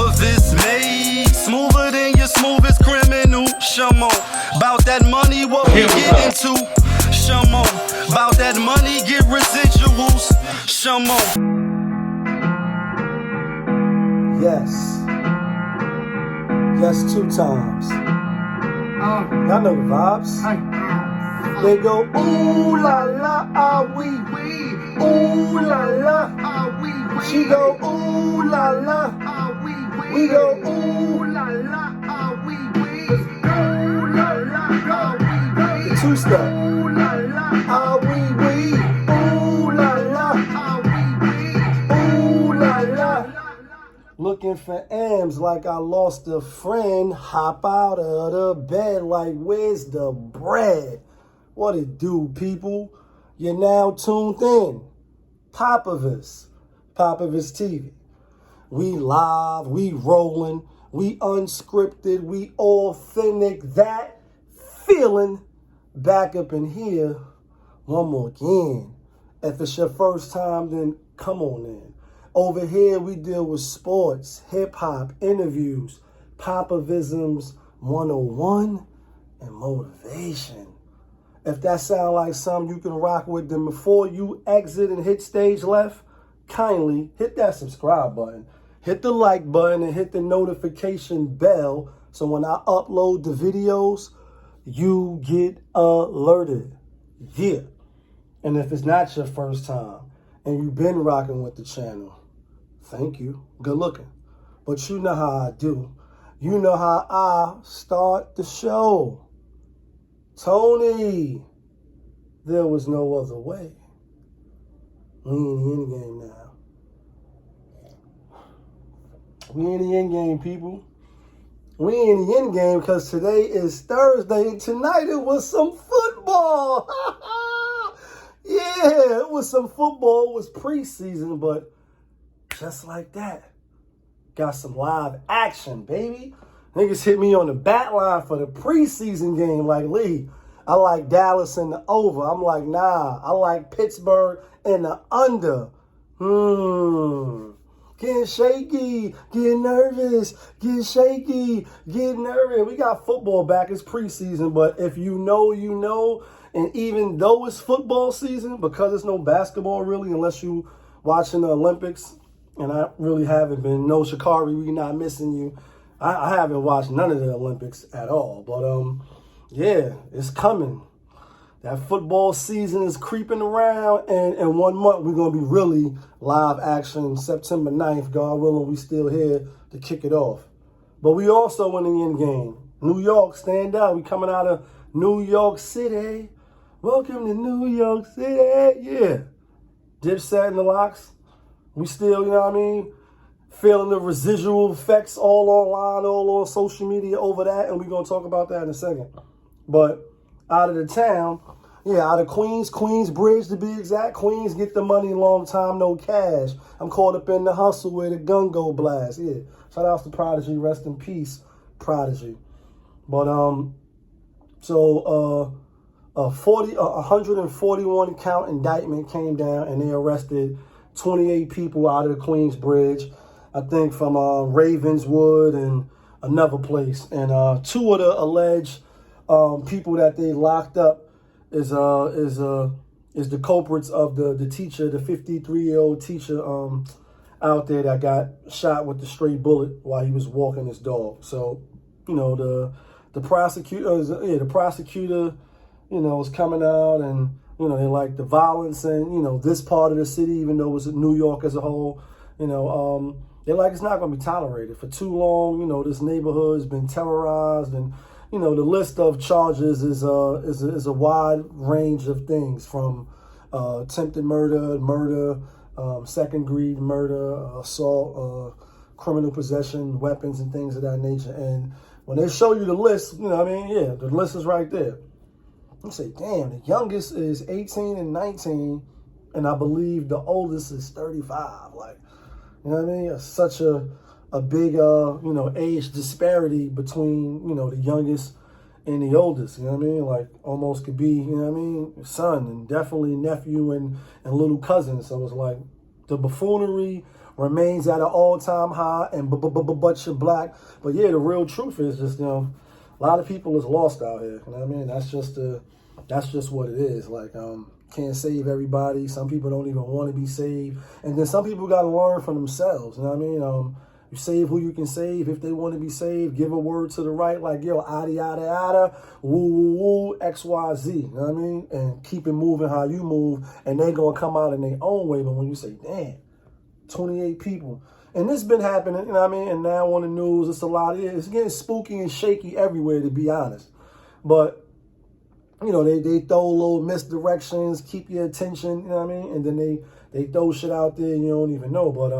Popavist made smoother than your smoothest criminal. Shamo, about that money, what we get into. Shamo, about that money, get residuals. Shamo. Yes. Yes, 2 times. Y'all know the vibes. They go, ooh la la, ah wee wee. Ooh la la, ah wee wee. She go, ooh la la, ah wee wee. We go, ooh la la, ah wee wee. Ooh la la, ah wee wee. The 2-step. Ooh la la, ah wee wee. Ooh la la, ah wee wee. Ooh la la. Looking for M's like I lost a friend. Hop out of the bed like, where's the bread? What it do, people? You're now tuned in. POPAVIST-TV. We live, we rolling, we unscripted, we authentic. That feeling back up in here one more again. If it's your first time, then come on in. Over here, we deal with sports, hip-hop, interviews, Popavisms 101, and motivation. If that sounds like something you can rock with, then before you exit and hit stage left, kindly hit that subscribe button, hit the like button, and hit the notification bell so when I upload the videos, you get alerted. Yeah. And if it's not your first time and you've been rocking with the channel, thank you. Good looking. But you know how I do. You know how I start the show. Tony, there was no other way. We in the end game now. We in the end game, people. We in the end game because today is Thursday and tonight it was some football. Yeah, it was some football. It was preseason, but just like that, got some live action, baby. Niggas hit me on the bat line for the preseason game like, Lee, I like Dallas in the over. I'm like, nah, I like Pittsburgh in the under. Getting shaky, getting nervous, getting shaky, getting nervous. We got football back. It's preseason, but if you know, you know. And even though it's football season, because there's no basketball really, unless you watching the Olympics, and I really haven't been. No, Shikari, we not missing you. I haven't watched none of the Olympics at all. But, yeah, it's coming. That football season is creeping around. And in 1 month, we're going to be really live action. September 9th, God willing, we still here to kick it off. But we also in the end game. New York, stand out. We coming out of New York City. Welcome to New York City. Yeah. DIPSET and the locks. We still, you know what I mean? Feeling the residual effects all online, all on social media over that. And we're going to talk about that in a second. But out of the town, yeah, out of Queensbridge to be exact. Queens get the money, long time, no cash. I'm caught up in the hustle where the gun go blast. Yeah. Shout out to Prodigy. Rest in peace, Prodigy. But, so, 141 count indictment came down and they arrested 28 people out of the Queensbridge, I think from Ravenswood and another place. And 2 of the alleged people that they locked up is the culprits of the teacher, the 53-year-old teacher out there that got shot with the stray bullet while he was walking his dog. So, you know, the prosecutor, you know, is coming out and, you know, they like the violence and, you know, this part of the city, even though it's New York as a whole, you know, they're like, it's not going to be tolerated for too long. You know, this neighborhood has been terrorized and, you know, the list of charges is a wide range of things from attempted murder, second-degree murder, assault, criminal possession, weapons and things of that nature. And when they show you the list, you know what I mean? Yeah, the list is right there. You say, damn, the youngest is 18 and 19, and I believe the oldest is 35. Like, you know what I mean? It's such a big, you know, age disparity between, you know, the youngest and the oldest. You know what I mean? Like, almost could be, you know what I mean, son and definitely nephew and little cousin. So it's like the buffoonery remains at an all-time high, and but you're black. But yeah, the real truth is just, a lot of people is lost out here. You know what I mean? That's just what it is. Like, can't save everybody. Some people don't even want to be saved. And then some people got to learn for themselves. You know what I mean? You save who you can save. If they want to be saved, give a word to the right, like, yo, yada, yada, yada, woo, woo, woo, X, Y, Z. You know what I mean? And keep it moving how you move, and they going to come out in their own way. But when you say, damn, 28 people. And this been happening, you know what I mean? And now on the news, it's getting spooky and shaky everywhere, to be honest. But, they throw little misdirections, keep your attention, you know what I mean? And then they throw shit out there and you don't even know. But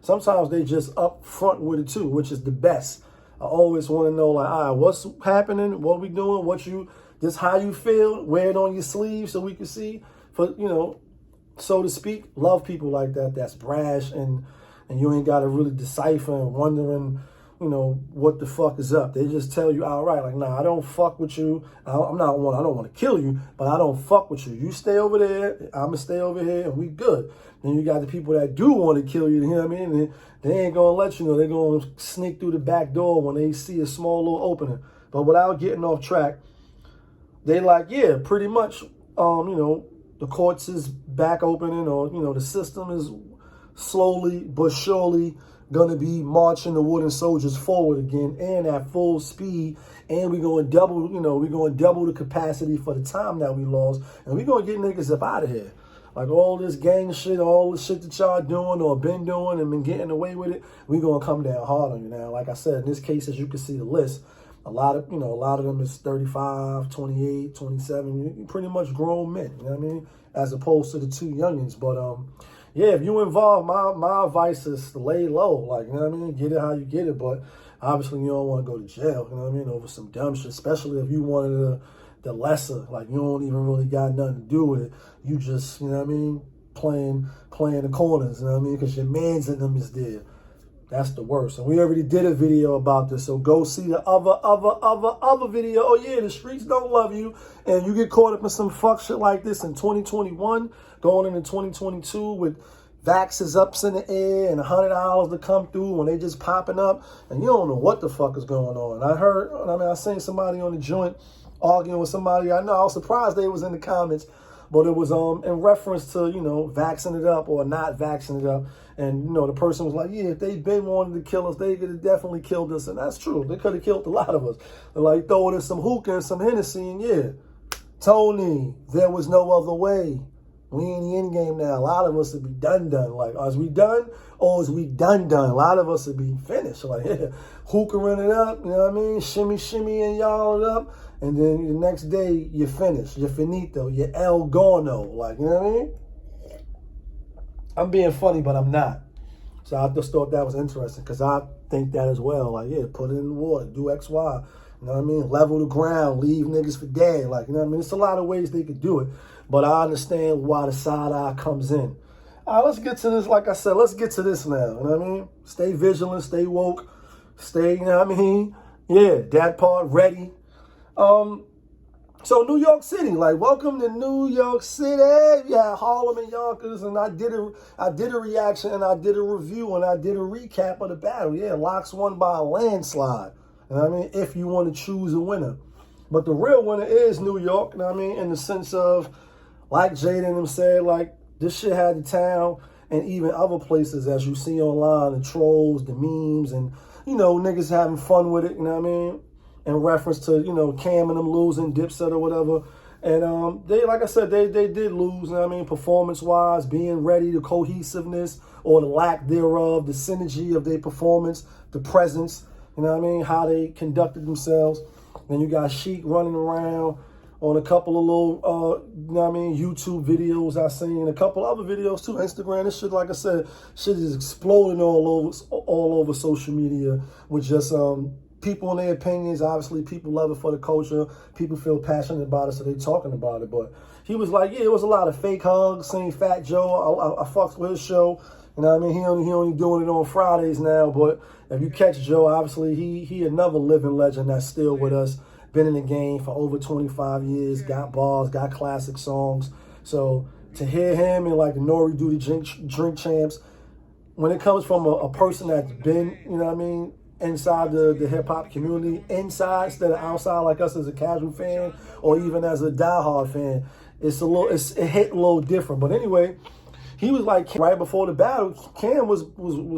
sometimes they just up front with it too, which is the best. I always want to know, like, all right, what's happening? What we doing? Just how you feel? Wear it on your sleeve so we can see. For, so to speak, love people like that. That's brash and you ain't got to really decipher and wondering, what the fuck is up. They just tell you outright, like, nah, I don't fuck with you. I don't want to kill you, but I don't fuck with you. You stay over there, I'm going to stay over here, and we good. Then you got the people that do want to kill you, you know what I mean? And they ain't going to let you know. They're going to sneak through the back door when they see a small little opening. But without getting off track, they like, yeah, pretty much, the courts is back opening, or, the system is slowly but surely going to be marching the wooden soldiers forward again, and at full speed. And we're going to double, the capacity for the time that we lost. And we're going to get niggas up out of here. Like all this gang shit, all the shit that y'all doing or been doing and been getting away with it, we're going to come down hard on you now. Like I said, in this case, as you can see the list, a lot of them is 35, 28, 27, pretty much grown men, you know what I mean? As opposed to the two youngins. But, yeah, if you involved, my advice is to lay low. Like, you know what I mean? Get it how you get it. But obviously, you don't want to go to jail, you know what I mean? Over some dumb shit, especially if you wanted the lesser. Like, you don't even really got nothing to do with it. You just, you know what I mean? Playing the corners, you know what I mean? Because your mans in them is there. That's the worst. And we already did a video about this, so go see the other video. Oh, yeah, the streets don't love you, and you get caught up in some fuck shit like this in 2021, going into 2022 with vaxes ups in the air and $100 to come through when they just popping up, and you don't know what the fuck is going on. I seen somebody on the joint arguing with somebody I know. I was surprised they was in the comments, but it was in reference to, vaxing it up or not vaxing it up. And, the person was like, yeah, if they'd been wanting to kill us, they could have definitely killed us. And that's true. They could have killed a lot of us. They're like, throw it in some hookah and some Hennessy, and yeah. Tony, there was no other way. We in the end game now. A lot of us would be done. Like, is we done or is we done? A lot of us would be finished. Like, yeah, hookahing it up, you know what I mean? Shimmy and y'all it up. And then the next day, you're finished. You're finito. You're El Gorno. Like, you know what I mean? I'm being funny, but I'm not. So I just thought that was interesting because I think that as well. Like, yeah, put it in the water, do X, Y. You know what I mean? Level the ground, leave niggas for dead. Like, you know what I mean? It's a lot of ways they could do it. But I understand why the side eye comes in. All right, let's get to this. Like I said, let's get to this now. You know what I mean? Stay vigilant, stay woke, stay, you know what I mean? Yeah, that part ready. So New York City, like, welcome to New York City. We had Harlem and Yonkers, and I did a reaction, and I did a review, and I did a recap of the battle. Yeah, Locks won by a landslide. You know what I mean? If you want to choose a winner. But the real winner is New York, you know what I mean? In the sense of, like Jada and them said, like, this shit had the town and even other places, as you see online, the trolls, the memes, and, niggas having fun with it, you know what I mean? In reference to, Cam and them losing, DIPSET or whatever. And they, like I said, they did lose, you know what I mean, performance-wise, being ready, the cohesiveness or the lack thereof, the synergy of their performance, the presence, you know what I mean, how they conducted themselves. Then you got Sheik running around on a couple of little, YouTube videos I seen, a couple other videos too, Instagram. This shit, like I said, shit is exploding all over social media with just people and their opinions. Obviously, people love it for the culture. People feel passionate about it, so they talking about it. But he was like, yeah, it was a lot of fake hugs. Seen Fat Joe. I fucked with his show. You know what I mean? He only doing it on Fridays now. But if you catch Joe, obviously, he another living legend that's still with us. Been in the game for over 25 years. Got bars, got classic songs. So to hear him and like the N.O.R.E. do the drink champs, when it comes from a person that's been, you know what I mean, inside the hip hop community, inside instead of outside like us as a casual fan or even as a diehard fan, it hit a little different. But anyway, he was like, right before the battle, Cam was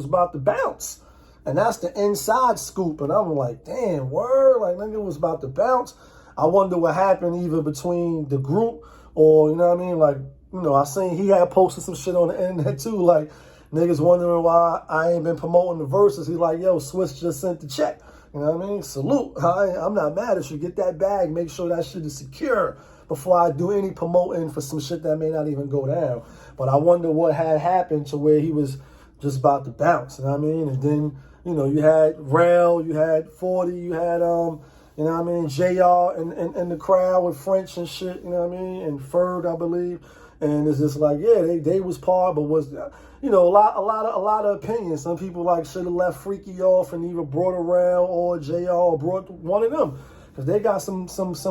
about to bounce. And that's the inside scoop. And I'm like, damn, word, like nigga was about to bounce. I wonder what happened either between the group or, you know what I mean, like, you know, I seen he had posted some shit on the internet too, like niggas wondering why I ain't been promoting the Verzuz. He like, yo, Swiss just sent the check. You know what I mean? Salute. I'm not mad at you. Get that bag. Make sure that shit is secure before I do any promoting for some shit that may not even go down. But I wonder what had happened to where he was just about to bounce. You know what I mean? And then, you know, you had Rail, you had 40, you had, you know what I mean, JR in the crowd with French and shit, you know what I mean? And Ferg, I believe. And it's just like, yeah, they was par, but was, you know, a lot of opinions. Some people like should have left Freaky off and either brought Around or JR or brought one of them. Because they got some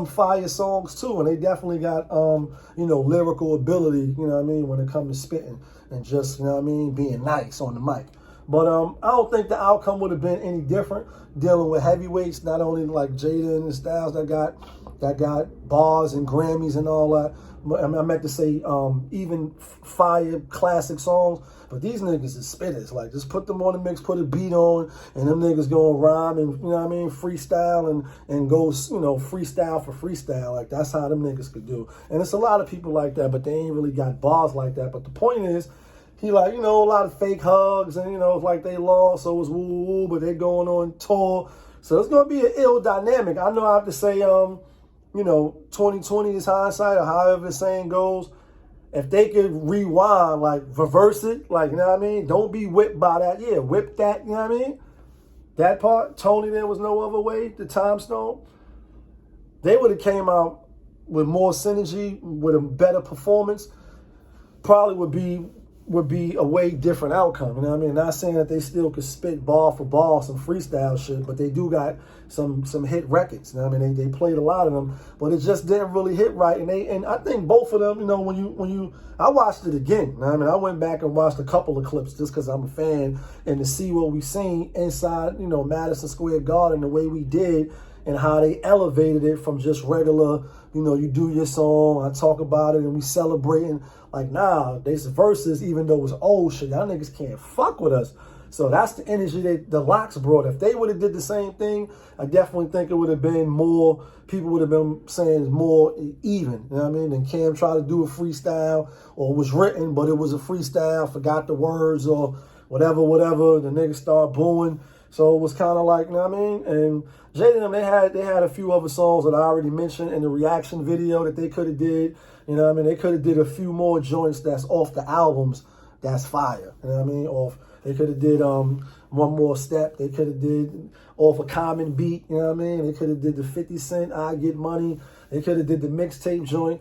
fire songs too, and they definitely got, you know, lyrical ability, you know what I mean, when it comes to spitting and just, you know what I mean, being nice on the mic. But I don't think the outcome would have been any different dealing with heavyweights, not only like Jada and Styles that got bars and Grammys and all that. I meant to say even fire classic songs, but these niggas is spitters. Like, just put them on the mix, put a beat on, and them niggas gonna rhyme and, you know what I mean, freestyle and go, you know, freestyle for freestyle. Like, that's how them niggas could do. And it's a lot of people like that, but they ain't really got bars like that. But the point is, he like, you know, a lot of fake hugs and, you know, it's like they lost, so it was woo-woo, but they going on tour. So it's going to be an ill dynamic. I know I have to say, you know, 2020 is hindsight or however the saying goes. If they could rewind, like reverse it, like, you know what I mean? Don't be whipped by that. Yeah, whip that, you know what I mean? That part, Tony, there was no other way, the Time Stone. They would have came out with more synergy, with a better performance. Probably would be a way different outcome, you know what I mean? Not saying that they still could spit ball for ball, some freestyle shit, but they do got some hit records, you know what I mean? They played a lot of them, but it just didn't really hit right. And I think both of them, you know, when I watched it again, you know what I mean? I went back and watched a couple of clips just because I'm a fan and to see what we seen inside, you know, Madison Square Garden, the way we did and how they elevated it from just regular, you know, you do your song, I talk about it, and we celebrating. Like, nah, these Verzuz, even though it was old shit, y'all niggas can't fuck with us. So that's the energy that the Locks brought. If they would have did the same thing, I definitely think it would have been more, people would have been saying it's more even, you know what I mean? And Cam tried to do a freestyle, or it was written, but it was a freestyle, forgot the words, or whatever, the niggas start booing. So it was kind of like, you know what I mean? And Jada and them, they had a few other songs that I already mentioned in the reaction video that they could have did. You know what I mean? They could have did a few more joints that's off the albums that's fire. You know what I mean? Or they could have did One More Step. They could have did off a Common beat. You know what I mean? They could have did the 50 Cent, I Get Money. They could have did the mixtape joint.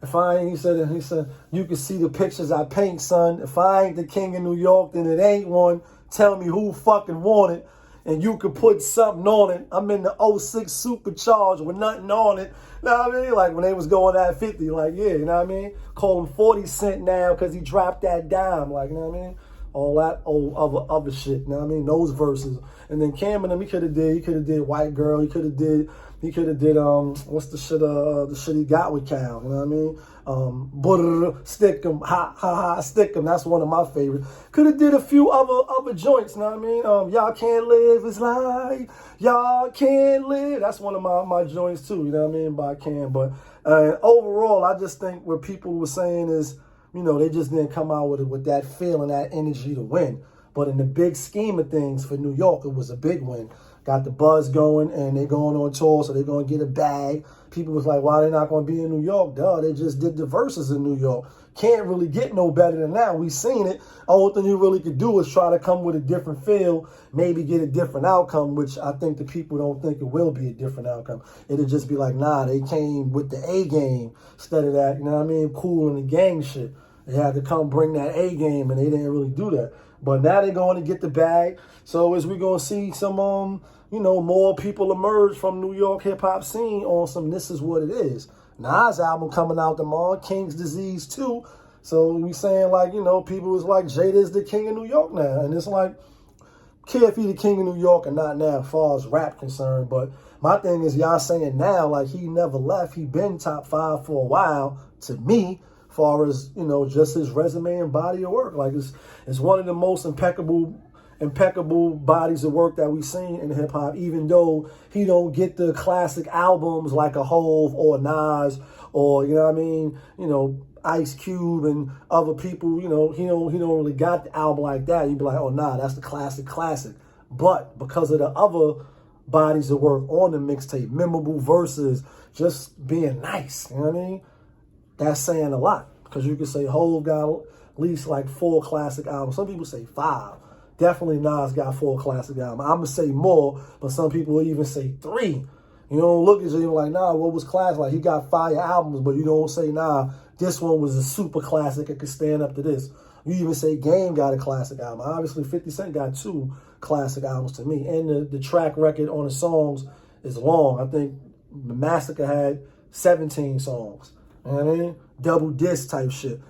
If I ain't, he said, you can see the pictures I paint, son. If I ain't the king of New York, then it ain't one. Tell me who fucking want it. And you could put something on it. I'm in the 06 Supercharged with nothing on it. You know what I mean? Like when they was going at 50, like, yeah, you know what I mean? Call him 40 Cent now because he dropped that dime. Like, you know what I mean? All that old other shit, you know what I mean? Those verses. And then Cam and him, he could have did White Girl. He could have did, what's the shit he got with Cal, you know what I mean? Stick 'em, ha, stick 'em. That's one of my favorites. Could have did a few other joints, you know what I mean? Y'all can't live this life. Y'all can't live. That's one of my joints too, you know what I mean? By Cam. But overall, I just think what people were saying is, you know, they just didn't come out with that feeling, that energy to win. But in the big scheme of things for New York, it was a big win. Got the buzz going, and they're going on tour, so they're going to get a bag. People was like, why they not going to be in New York? Duh, they just did the Verzuz in New York. Can't really get no better than that. We seen it. Only thing you really could do is try to come with a different feel, maybe get a different outcome, which I think the people don't think it will be a different outcome. It'll just be like, nah, they came with the A game instead of that, you know what I mean, cool and the gang shit. They had to come bring that A game, and they didn't really do that. But now they're going to get the bag. So as we're going to see some, you know, more people emerge from New York hip-hop scene on some This Is What It Is. Nas album coming out tomorrow, King's Disease 2. So we saying like, you know, people was like, Jada is the king of New York now. And it's like, care if he the king of New York or not now as far as rap concerned. But my thing is y'all saying now like he never left. He been top 5 for a while to me, far as, you know, just his resume and body of work. Like it's one of the most impeccable bodies of work that we've seen in hip hop, even though he don't get the classic albums like a Hove or Nas or, you know what I mean, you know, Ice Cube and other people, you know, he don't really got the album like that. You'd be like, oh nah, that's the classic. But because of the other bodies of work on the mixtape, memorable verses, just being nice, you know what I mean? That's saying a lot. Because you could say Hove got at least like 4 classic albums. Some people say 5. Definitely Nas got 4 classic albums. I'm going to say more, but some people will even say 3. You don't look at you like, nah, what was classic? Like, he got fire albums, but you don't say, nah, this one was a super classic. It could stand up to this. You even say Game got a classic album. Obviously, 50 Cent got 2 classic albums to me. And the track record on the songs is long. I think Massacre had 17 songs. You know what I mean? Double disc type shit.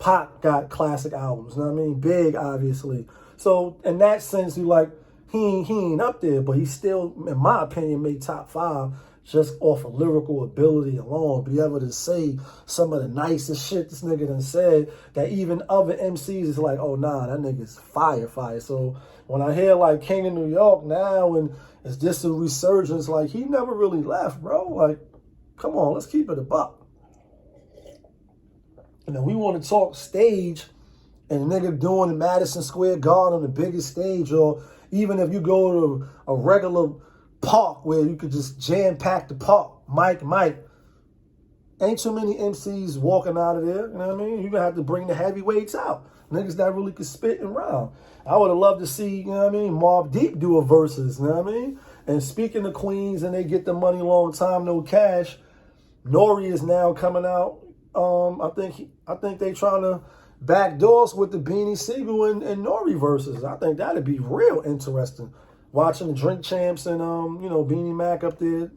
Pac got classic albums. You know what I mean? Big, obviously. So, in that sense, you like, he ain't up there, but he still, in my opinion, made top 5 just off of lyrical ability alone. Be able to say some of the nicest shit this nigga done said that even other MCs is like, oh, nah, that nigga's fire. So, when I hear, like, King of New York now and it's just a resurgence, like, he never really left, bro. Like, come on, let's keep it a buck. You know, we want to talk stage and a nigga doing the Madison Square Garden on the biggest stage, or even if you go to a regular park where you could just jam-pack the park, Mike, ain't too many MCs walking out of there, you know what I mean? You're going to have to bring the heavyweights out. Niggas that really could spit and rhyme. I would have loved to see, you know what I mean, Mobb Deep do a versus, you know what I mean? And speaking of Queens and they get the money long time, no cash, N.O.R.E is now coming out. I think they trying to backdoor us with the Beanie, Sigel, and N.O.R.E verses. I think that'd be real interesting. Watching the Drink Champs and you know, Beanie Mac up there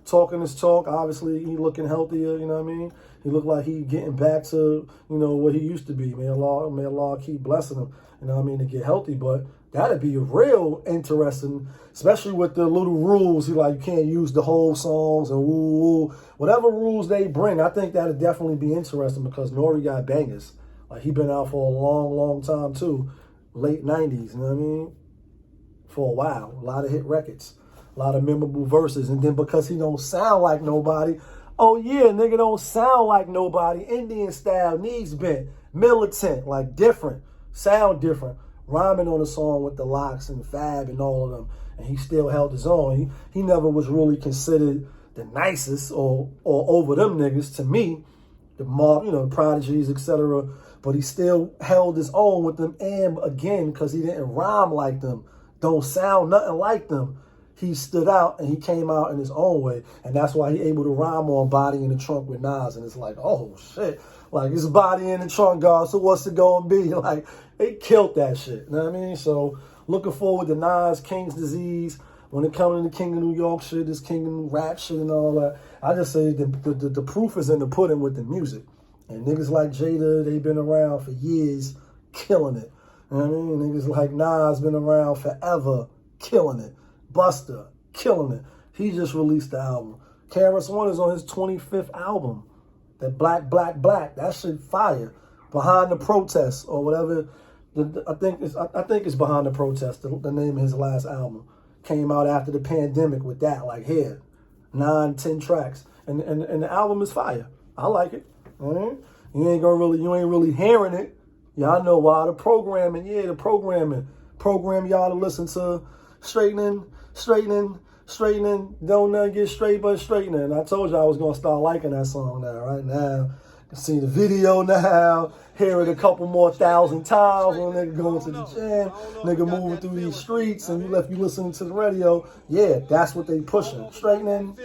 talking his talk. Obviously, he looking healthier. You know what I mean? He looked like he getting back to, you know, what he used to be. May Allah keep blessing him. You know what I mean, to get healthy. But that'd be real interesting, especially with the little rules. He like, you can't use the whole songs and woo. Whatever rules they bring, I think that'd definitely be interesting because N.O.R.E got bangers. Like, he been out for a long time too. Late 90s, you know what I mean? For a while. A lot of hit records. A lot of memorable verses. And then because he don't sound like nobody, oh yeah, nigga don't sound like nobody. Indian style, knees bent, militant, like different. Sound different. Rhyming on a song with the Locks and Fab and all of them. And he still held his own. He never was really considered the nicest or over them niggas to me. The mob, you know, Prodigies, etc. But he still held his own with them. And again, because he didn't rhyme like them, don't sound nothing like them, he stood out and he came out in his own way. And that's why he able to rhyme on Body in the Trunk with Nas. And it's like, oh shit. Like, it's Body in the Trunk, God, so what's it gonna be? Like, they killed that shit. You know what I mean? So, looking forward to Nas, King's Disease. When it comes to the King of New York shit, this King of New Rap shit and all that, I just say the proof is in the pudding with the music. And niggas like Jada, they been around for years, killing it. You know what I mean? Niggas like Nas been around forever, killing it. Busta, killing it. He just released the album. KRS-One is on his 25th album. That Black. That shit fire. Behind the Protest or whatever. I think it's Behind the Protest, the name of his last album. Came out after the pandemic with that, like here. 9, 10 tracks. And the album is fire. I like it. Right? You ain't really hearing it. Y'all know why. The programming. Program y'all to listen to straightening. Don't nothing get straight but straightening. I told you I was gonna start liking that song now. Right now, you can see the video now. Hear it a couple more 1,000 times when nigga going to the gym, nigga moving through these streets, and you listening to the radio. Yeah, that's what they pushing. Straightening.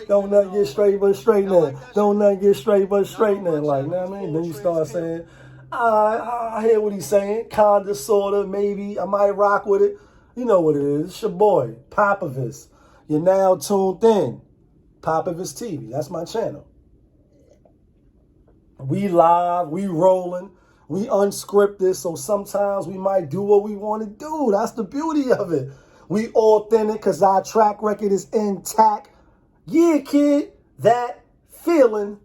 Don't nothing get straight but straightening. Don't nothing get straight but straightening. Like, you know what I mean? Then you start saying, I hear what he's saying. Kinda, sorta, maybe. I might rock with it. You know what it is. It's your boy, POPAVIST. You're now tuned in. POPAVIST-TV. That's my channel. We live, we rolling, we unscripted, so sometimes we might do what we want to do. That's the beauty of it. We authentic because our track record is intact. Yeah, kid, that feeling.